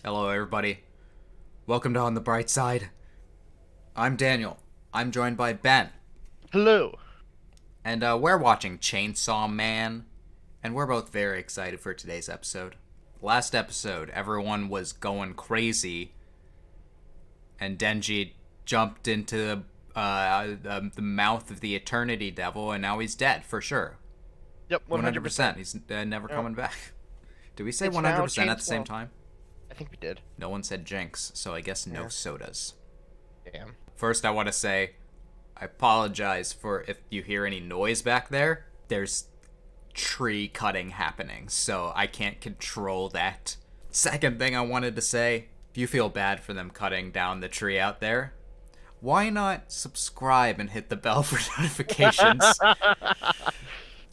Hello, everybody. Welcome to On the Bright Side. I'm Daniel. I'm joined by Ben. Hello. And we're watching Chainsaw Man. And we're both very excited for today's episode. Last episode, everyone was going crazy. And Denji jumped into the mouth of the Eternity Devil, and now he's dead, for sure. Yep, 100%. He's never coming back. Did we say It's 100% now at the same time? I think we did. No one said jinx, so I guess no sodas. Damn. First, I want to say, I apologize for if you hear any noise back there. There's tree cutting happening, so I can't control that. Second thing I wanted to say, if you feel bad for them cutting down the tree out there, why not subscribe and hit the bell for notifications?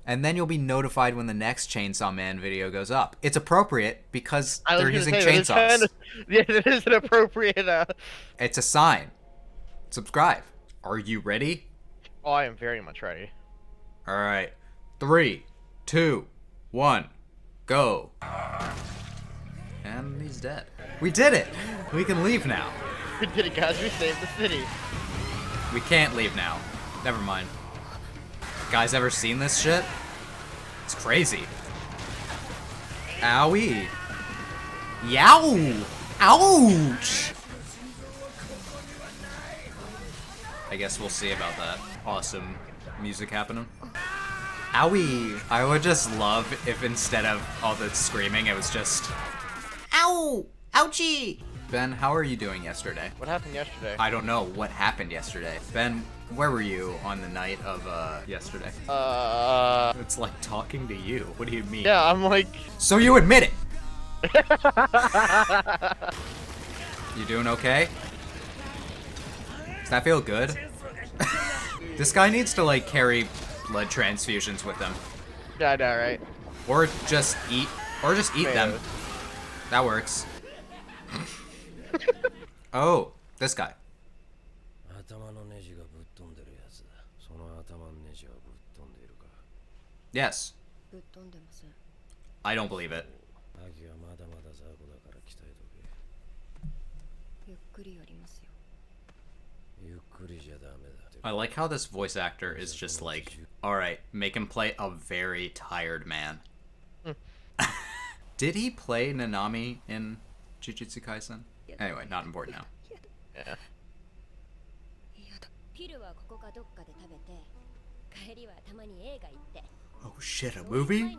And then you'll be notified when the next Chainsaw Man video goes up. It's appropriate because they're using chainsaws. Yeah, it is an appropriate. It's a sign. Subscribe. Are you ready? Oh, I am very much ready. All right. 3, 2, 1, go. And he's dead. We did it. We can leave now. We did it, guys. We saved the city. We can't leave now. Never mind. Guys, ever seen this shit? It's crazy. Owie. Yow! Ouch! I guess we'll see about that. Awesome music happening. Owie! I would just love if instead of all the screaming, it was just... Ow! Ouchie! Ben, how are you doing yesterday? What happened yesterday? I don't know what happened yesterday. Ben, where were you on the night of, yesterday? It's like talking to you. What do you mean? Yeah, I'm like... So you admit it! You doing okay? Does that feel good? This guy needs to, like, carry blood transfusions with him. Yeah, I know, right? Or just eat them. That works. Oh, this guy. Yes. I don't believe it. I like how this voice actor is just like, alright, make him play a very tired man. Did he play Nanami in Jujutsu Kaisen? Anyway, not important now. Yeah. Oh shit, a movie?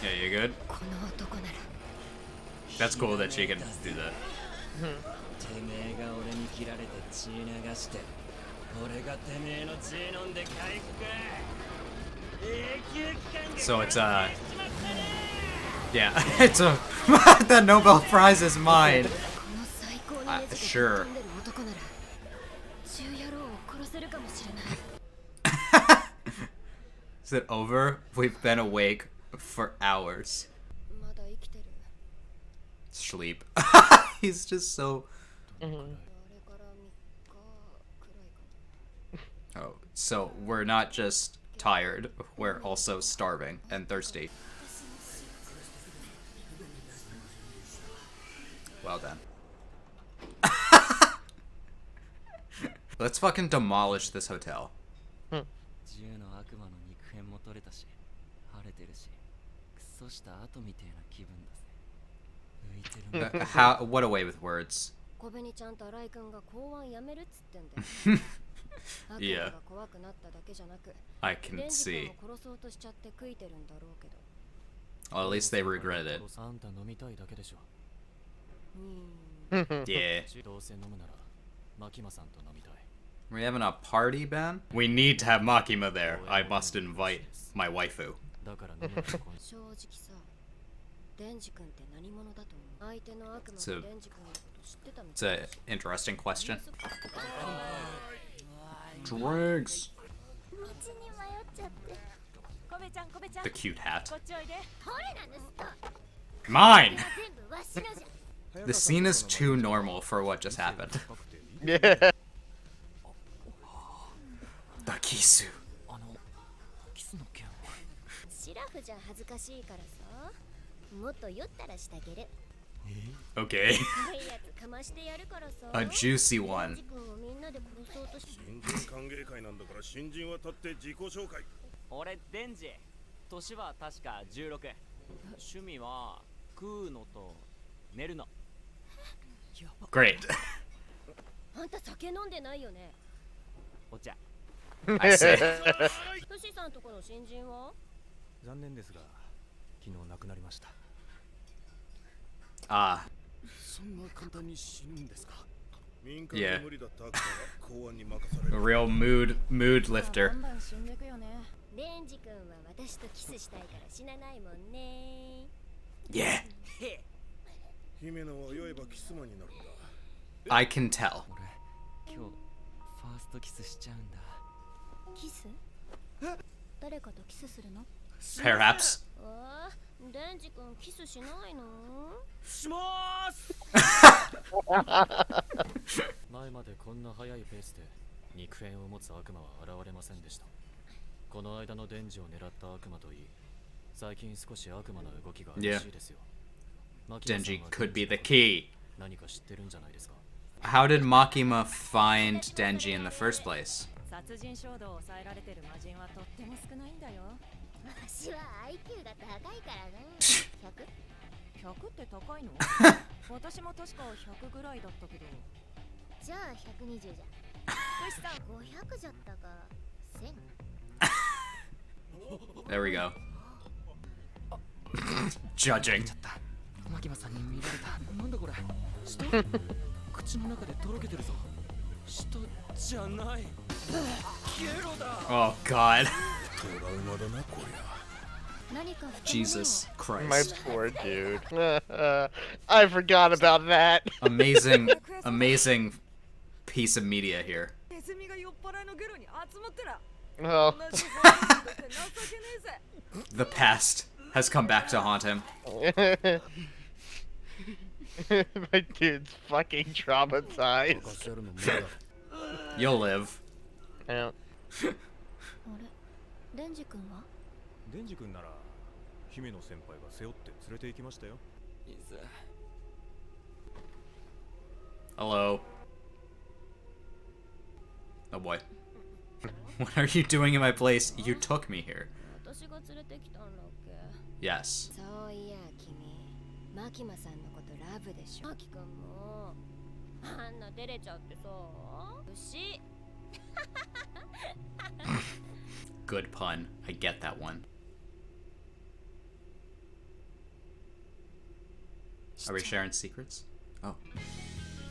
Yeah, you good? That's cool that she can do that. So it's yeah, it's a the Nobel Prize is mine. Sure. Is it over? We've been awake for hours. Sleep. He's just so... Oh, so we're not just tired, we're also starving and thirsty. Well done. Let's fucking demolish this hotel. What a way with words. Yeah. I can see. Well, at least they regret it. Yeah. Are we having a party, Ben? We need to have Makima there. I must invite my waifu. It's a interesting question. Drinks. The cute hat. Mine! The scene is too normal for what just happened. Yeah. ダキス。キスの件はシラフじゃ恥ずかしいからさ、もっと酔ったらしてあげる。 Okay. 可愛いやつかましてやるからさ。 A juicy one. 君をみんなで殺そうとし新人歓迎会なんだから新人は立って自己紹介。俺デンジ年は確か16趣味は食うのと寝るの Great. あんた酒飲んでないよね。お茶 I see. トシさんとこの新人は残念ですが昨日亡くなりました Ah, そんな簡単に死ぬんですか。民 Yeah. 間が無理だった悪魔は公安に任され a る。 real mood lifter. バンバン死んでくよね。デンジ君は私とキスしたいから死なないもんね。 Yeah, 姫野は酔えばキスマンになるんだ。 I can tell. 俺今日ファーストキスしちゃうんだキス？誰かとキスするの？ Perhaps. ああ、デンジ君キスしないの？しまーす前までこんな速いペースで肉片を持つ悪魔は現れませんでしたこの間のデンジを狙った悪魔といい最近少し悪魔の動きが怪しいですよ Denji could be the key. 何か知ってるんじゃないですか How did Makima find Denji in the first place? 殺人衝動を抑えられてる魔人はとっても少ないんだよ。私は IQ が高いからな。100？ 100って高いの？私も確か100ぐらいだったけど。じゃあ120じゃん。トシさん500じゃったか。1000？ There we go. Judging. マキマさんに見られたなんだこれ舌口の中でとろけてるぞ舌じゃないゲロだ Oh God. トラウマだなこりゃ。何か Jesus My Christ. poor dude. I forgot about that. Amazing piece of media here. ネズミが酔っ払いのゲロに集まってら。 Oh. 同じ方法だって情けねえぜ。 The past has come back to haunt him. My dude's fucking traumatized. 任せるの無理だ。 You'll live. Yeah. あれ、デンジ君は？デンジ君なら姫野先輩が背負って連れて行きましたよ Hello. Oh boy. What are you doing in my place? You took me here. 私が連れてきたんだっけ？ Yes. そういや君、マキマさんのことラブでしょ。マキ君もあんな照れちゃってさ。牛。 Good pun. I get that one. Are we sharing secrets? Oh.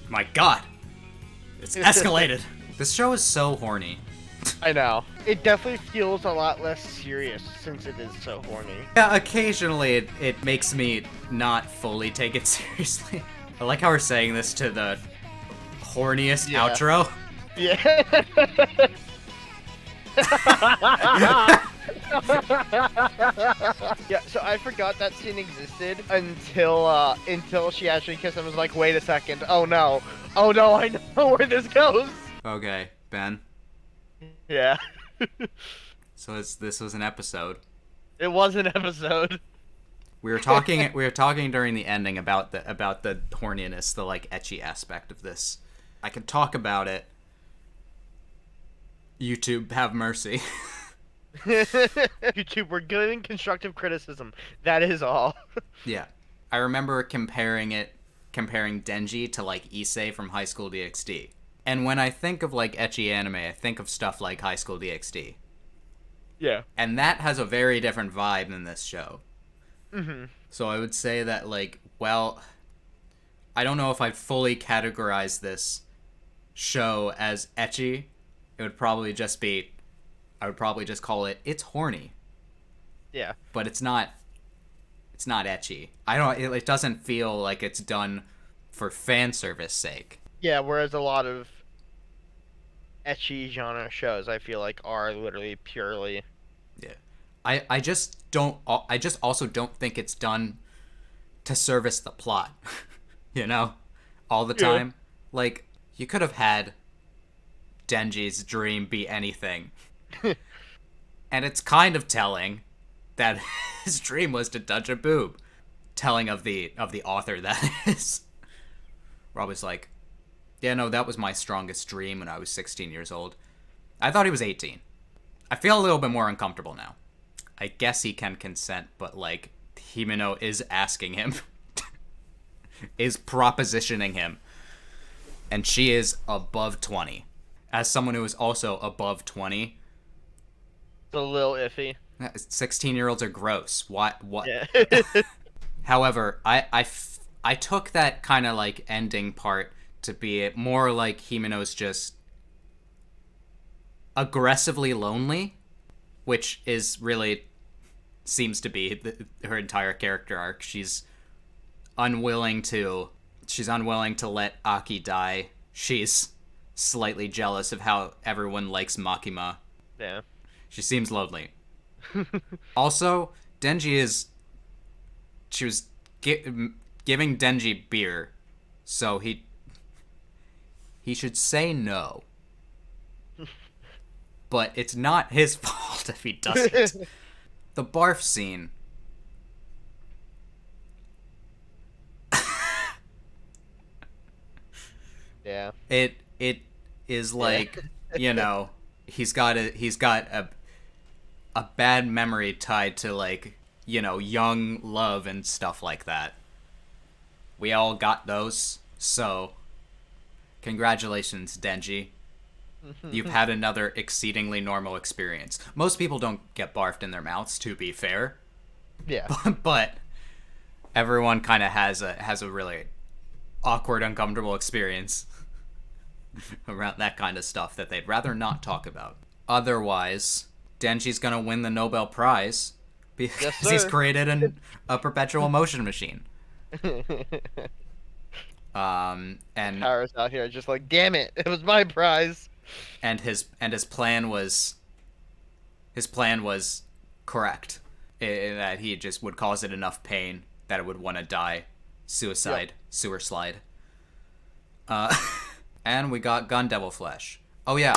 My God! It's escalated! This show is so horny. I know. It definitely feels a lot less serious since it is so horny. Yeah, occasionally it makes me not fully take it seriously. I like how we're saying this to the horniest Yeah. outro. Yeah. Yeah, so I forgot that scene existed until she actually kissed him. I was like, wait a second. Oh no, I know where this goes. Okay, Ben. Yeah. So this was an episode. It was an episode. We were talking during the ending about the horniness, the like ecchi aspect of this. I could talk about it. YouTube, have mercy. YouTube, we're giving constructive criticism. That is all. Yeah. I remember comparing Denji to like Issei from High School DxD. And when I think of like ecchi anime, I think of stuff like High School DxD. Yeah. And that has a very different vibe than this show. Mm-hmm. So I would say that like, well, I don't know if I'd fully categorize this show as ecchi. It would probably just be, I would probably just call it, it's horny. Yeah. But it's not ecchi. It doesn't feel like it's done for fan service sake. Yeah, whereas a lot of ecchi genre shows, I feel like, are literally purely... Yeah. I just also don't think it's done to service the plot. you know, all the Yeah. time. Like, you could have had Denji's dream be anything. And it's kind of telling that his dream was to touch a boob. Telling of the author, that is. Rob like, yeah, no, that was my strongest dream when I was 16 years old. I thought he was 18. I feel a little bit more uncomfortable now. I guess he can consent, but, like, Himeno is asking him. Is propositioning him. And she is above 20. As someone who is also above 20, It's a little iffy. 16-year-olds are gross. What? Yeah. However, I took that kind of, like, ending part to be more like Himeno's just aggressively lonely, which is really seems to be her entire character arc. She's unwilling to let Aki die. She's slightly jealous of how everyone likes Makima. Yeah. She seems lonely. Also, she was giving Denji beer, so he should say no. But it's not his fault if he doesn't. The barf scene. Yeah. It is like, you know, he's got a bad memory tied to, like, you know, young love and stuff like that. We all got those, so congratulations, Denji. You've had another exceedingly normal experience. Most people don't get barfed in their mouths, to be fair. Yeah. But everyone kind of has a really awkward, uncomfortable experience around that kind of stuff that they'd rather not talk about. Otherwise, Denji's gonna win the Nobel Prize because Yes, he's sir. created a perpetual motion machine. And Paris out here just like, damn it, it was my prize. and his plan was correct, in that he just would cause it enough pain that it would want to die. Suicide. Sewer slide. And we got Gun Devil Flesh. Oh yeah,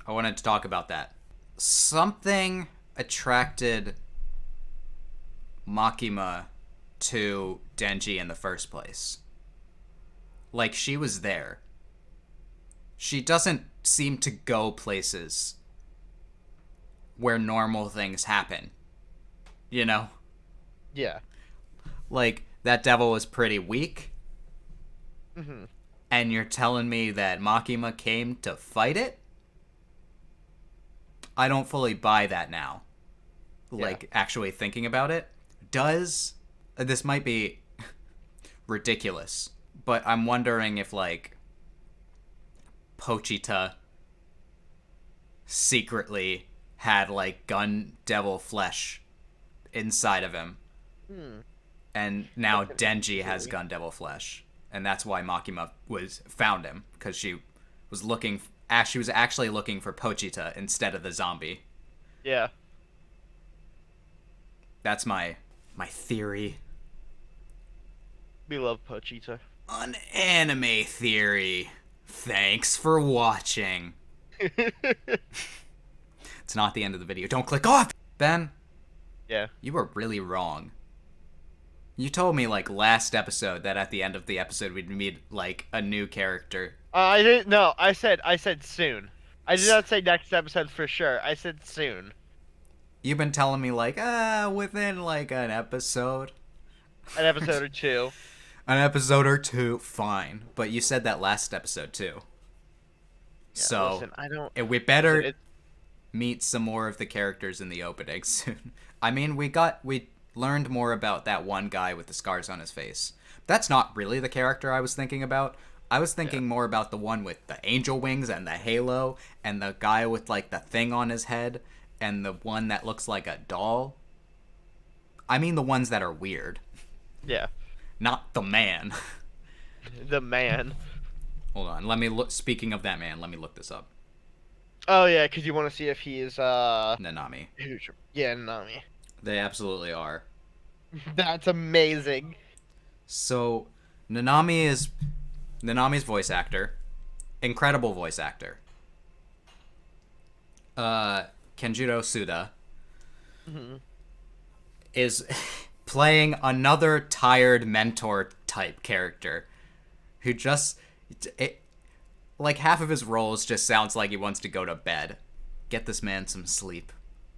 I wanted to talk about that. Something attracted Makima to Denji in the first place. Like, she was there. She doesn't seem to go places where normal things happen. You know? Yeah. Like, that devil was pretty weak. Mm-hmm. And you're telling me that Makima came to fight it? I don't fully buy that now. Like, actually thinking about it. This might be ridiculous, but I'm wondering if, like, Pochita secretly had, like, gun devil flesh inside of him. And now Denji has gun devil flesh. And that's why Makima found him, because she was actually looking for Pochita instead of the zombie. Yeah. That's my theory. We love Pochita. An anime theory. Thanks for watching. It's not the end of the video. Don't click off! Ben, Yeah. you were really wrong. You told me, like, last episode that at the end of the episode we'd meet, like, a new character. I didn't. No, I said soon. I did not say next episode for sure. I said soon. You've been telling me, like, within, like, an episode. An episode or two. An episode or two, fine. But you said that last episode, too. Yeah, So, listen, I don't. we better It, meet some more of the characters in the opening soon. I mean, we learned more about that one guy with the scars on his face. That's not really the character I was thinking about. I was thinking more about the one with the angel wings and the halo, and the guy with, like, the thing on his head, and the one that looks like a doll. I mean the ones that are weird. yeah. Not the man. The man. Hold on, let me look. Speaking of that man, let me look this up. Oh yeah, because you want to see if he is Nanami. Yeah, Nami. They absolutely are. That's amazing. So, Nanami's voice actor, incredible voice actor. Kenjiro Suda is playing another tired mentor type character who like half of his roles just sounds like he wants to go to bed. Get this man some sleep.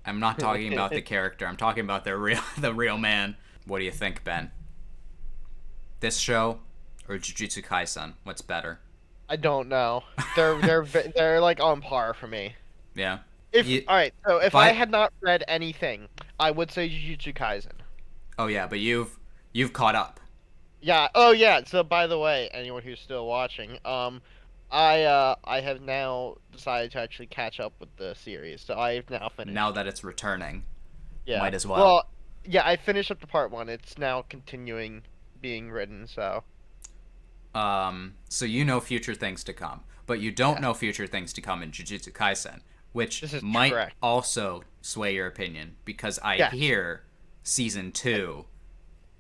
I'm not talking about the character. I'm talking about the real man. What do you think, Ben? This show or Jujutsu Kaisen? What's better? I don't know. They're like on par for me. Yeah. All right, so if I had not read anything, I would say Jujutsu Kaisen. Oh yeah, but you've caught up. Yeah. Oh yeah. So by the way, anyone who's still watching, I have now decided to actually catch up with the series. So I've now finished. Now that it's returning, Yeah. might as well. Well, yeah, I finished up to part 1. It's now continuing being written. So. So you know future things to come, but you don't know future things to come in Jujutsu Kaisen, which might correct. also sway your opinion because I hear season 2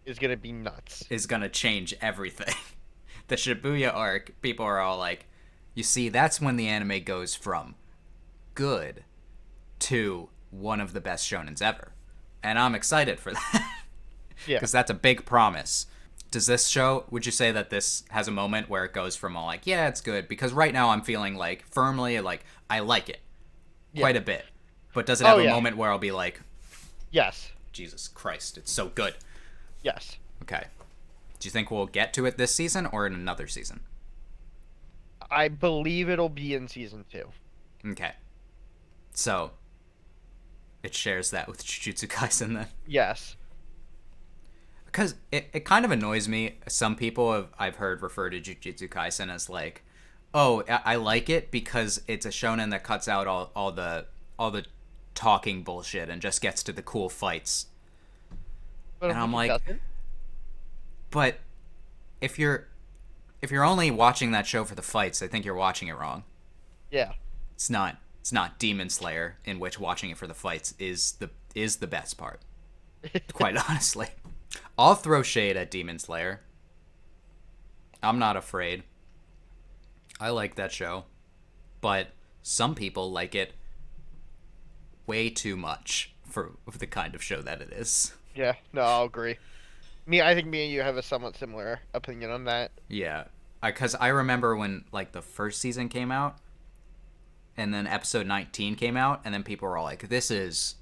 is gonna be nuts. Is gonna change everything. The Shibuya arc, people are all like, you see, that's when the anime goes from good to one of the best shonens ever. And I'm excited for that. Yeah. Because that's a big promise. Does this show, would you say that this has a moment where it goes from all like, yeah, it's good? Because right now I'm feeling like, firmly, like, I like it. Quite a bit. But does it have a moment where I'll be like, yes. Jesus Christ, it's so good? Yes. Okay. Do you think we'll get to it this season or in another season? I believe it'll be in season 2. Okay. So, it shares that with Jujutsu Kaisen then? Yes. Because it kind of annoys me. Some people I've heard refer to Jujutsu Kaisen as like, oh, I like it because it's a shonen that cuts out all the talking bullshit and just gets to the cool fights. But and I'm like, but if you're only watching that show for the fights, I think you're watching it wrong. Yeah. It's not Demon Slayer, in which watching it for the fights is the best part. Quite honestly. I'll throw shade at Demon Slayer. I'm not afraid. I like that show. But some people like it way too much for the kind of show that it is. Yeah, no, I'll agree. I think me and you have a somewhat similar opinion on that. Yeah. Because I remember when, like, the first season came out, and then episode 19 came out, and then people were all like, this is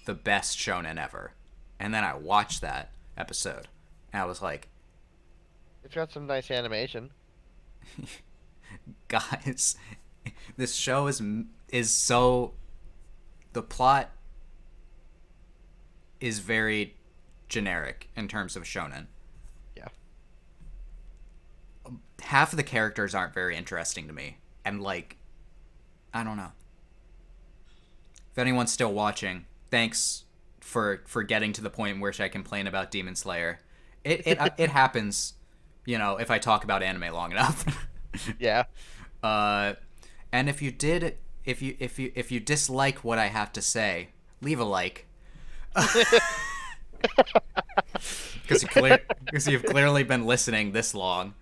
the best shonen ever. And then I watched that episode, and I was like, it's got some nice animation. Guys, this show is so... The plot is very generic in terms of shonen. Yeah. Half of the characters aren't very interesting to me. And, like, I don't know. If anyone's still watching, thanks for getting to the point where I complain about Demon Slayer. It happens, you know, if I talk about anime long enough. Yeah. And if you dislike what I have to say, leave a like. Because you've clearly been listening this long.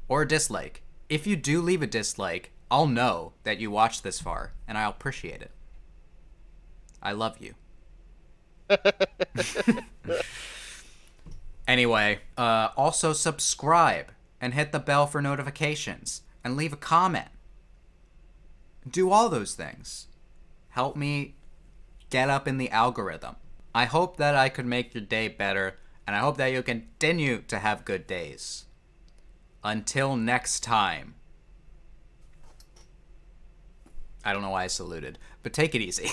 Or dislike. If you do leave a dislike, I'll know that you watched this far, and I'll appreciate it. I love you. Anyway, also subscribe and hit the bell for notifications and leave a comment. Do all those things. Help me get up in the algorithm. I hope that I could make your day better, and I hope that you continue to have good days. Until next time. I don't know why I saluted, but take it easy.